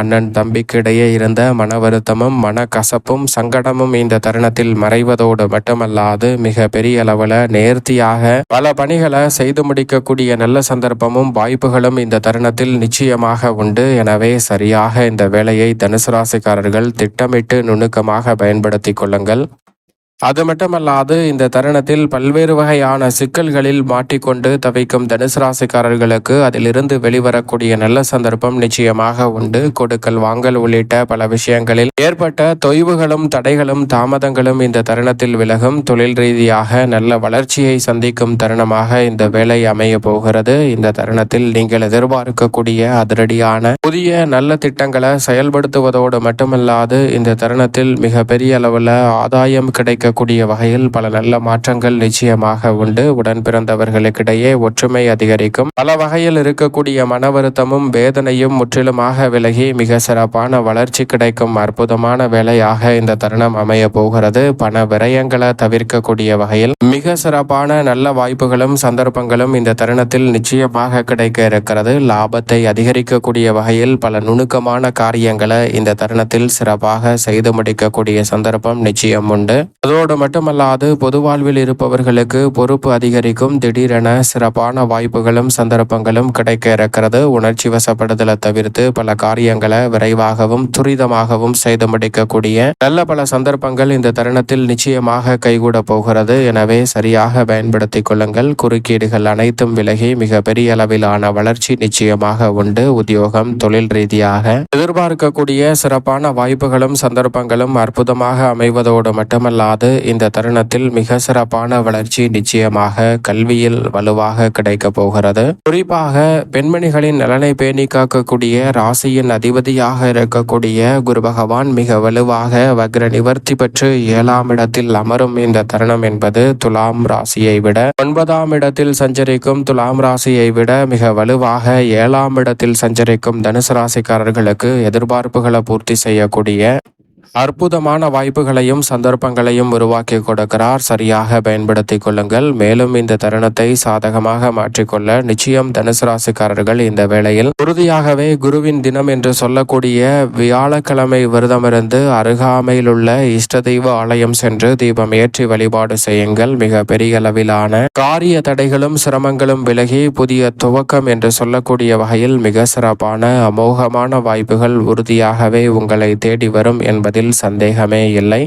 அண்ணன் தம்பிக்கு இடையே இருந்த மன வருத்தமும் மனக்கசப்பும் சங்கடமும் இந்த தருணத்தில் மறைவதோடு மட்டுமல்லாது மிக பெரிய அளவில் நேர்த்தியாக பல பணிகளை செய்து முடிக்கக்கூடிய நல்ல சந்தர்ப்பமும் வாய்ப்புகளும் இந்த தருணத்தில் நிச்சயமாக உண்டு. எனவே சரியாக இந்த வேலையை தனுசு ராசிக்காரர்கள் திட்டமிட்டு நுணுக்கமாக பயன்படுத்தி கொள்ளுங்கள். அது மட்டுமல்லாது இந்த தருணத்தில் பல்வேறு வகையான சிக்கல்களில் மாட்டிக்கொண்டு தவிக்கும் தனுசு ராசிக்காரர்களுக்கு அதிலிருந்து வெளிவரக்கூடிய நல்ல சந்தர்ப்பம் நிச்சயமாக உண்டு. கொடுக்கல் வாங்கல் உள்ளிட்ட பல விஷயங்களில் ஏற்பட்ட தொய்வுகளும் தடைகளும் தாமதங்களும் இந்த தருணத்தில் விலகும். தொழில் ரீதியாக நல்ல வளர்ச்சியை சந்திக்கும் தருணமாக இந்த வேலை அமைய போகிறது. இந்த தருணத்தில் நீங்கள் எதிர்பார்க்கக்கூடிய அதிரடியான புதிய நல்ல திட்டங்களை செயல்படுத்துவதோடு மட்டுமல்லாது இந்த தருணத்தில் மிக பெரிய அளவில் ஆதாயம் கிடைக்க கூடிய வகையில் பல நல்ல மாற்றங்கள் நிச்சயமாக உண்டு. உடன் பிறந்தவர்களுக்கிடையே ஒற்றுமை அதிகரிக்கும். பல வகையில் இருக்கக்கூடிய மன வருத்தமும் வேதனையும் முற்றிலுமாக விலகி மிக சிறப்பான வளர்ச்சி கிடைக்கும் அற்புதமான வேலையாக இந்த தருணம் அமைய போகிறது. பண விரயங்களை தவிர்க்கக்கூடிய வகையில் மிக சிறப்பான நல்ல வாய்ப்புகளும் சந்தர்ப்பங்களும் இந்த தருணத்தில் நிச்சயமாக கிடைக்க இருக்கிறது. லாபத்தை அதிகரிக்கக்கூடிய வகையில் பல நுணுக்கமான காரியங்களை இந்த தருணத்தில் சிறப்பாக செய்து முடிக்கக்கூடிய சந்தர்ப்பம் நிச்சயம் உண்டு. அதோடு மட்டுமல்லாது பொது வாழ்வில் இருப்பவர்களுக்கு பொறுப்பு அதிகரிக்கும். திடீரென சிறப்பான வாய்ப்புகளும் சந்தர்ப்பங்களும் கிடைக்க இருக்கிறது. உணர்ச்சி வசப்படுதலை தவிர்த்து பல காரியங்களை விரைவாகவும் துரிதமாகவும் செய்து முடிக்கக்கூடிய நல்ல பல சந்தர்ப்பங்கள் இந்த தருணத்தில் நிச்சயமாக கைகூட போகிறது. எனவே சரியாக பயன்படுத்திக் கொள்ளுங்கள். குறுக்கீடுகள் அனைத்தும் விலகி மிக பெரிய அளவிலான வளர்ச்சி நிச்சயமாக உண்டு. உத்தியோகம் தொழில் ரீதியாக எதிர்பார்க்கக்கூடிய சிறப்பான வாய்ப்புகளும் சந்தர்ப்பங்களும் அற்புதமாக அமைவதோடு மட்டுமல்லாது இந்த தருணத்தில் மிக சிறப்பான வளர்ச்சி நிச்சயமாக கல்வியில் வலுவாக கிடைக்க போகிறது. குறிப்பாக பெண்மணிகளின் நலனை பேணி காக்கக்கூடிய ராசியின் அதிபதியாக இருக்கக்கூடிய குரு பகவான் மிக வலுவாக வக்ர நிவர்த்தி பெற்று 7ஆம் இடத்தில் அமரும் இந்த தருணம் என்பது துலாம் ராசியை விட 9ஆம் இடத்தில் சஞ்சரிக்கும் துலாம் ராசியை விட மிக வலுவாக 7ஆம் இடத்தில் சஞ்சரிக்கும் தனுசு ராசிக்காரர்களுக்கு எதிர்பார்ப்புகளை பூர்த்தி செய்யக்கூடிய அற்புதமான வாய்ப்புகளையும் சந்தர்ப்பங்களையும் உருவாக்கி கொடுக்கிறார். சரியாக பயன்படுத்தி கொள்ளுங்கள். மேலும் இந்த தருணத்தை சாதகமாக மாற்றிக்கொள்ள நிச்சயம் தனுசு ராசிக்காரர்கள் இந்த வேளையில் உறுதியாகவே குருவின் தினம் என்று சொல்லக்கூடிய வியாழக்கிழமை விரதமிருந்து அருகாமையில் உள்ள இஷ்ட தெய்வ ஆலயம் சென்று தீபம் ஏற்றி வழிபாடு செய்யுங்கள். மிக பெரிய அளவிலான காரிய தடைகளும் சிரமங்களும் விலகி புதிய துவக்கம் என்று சொல்லக்கூடிய வகையில் மிக சிறப்பான அமோகமான வாய்ப்புகள் உறுதியாகவே உங்களை தேடி வரும் என்பதில் சந்தேகமே இல்லை.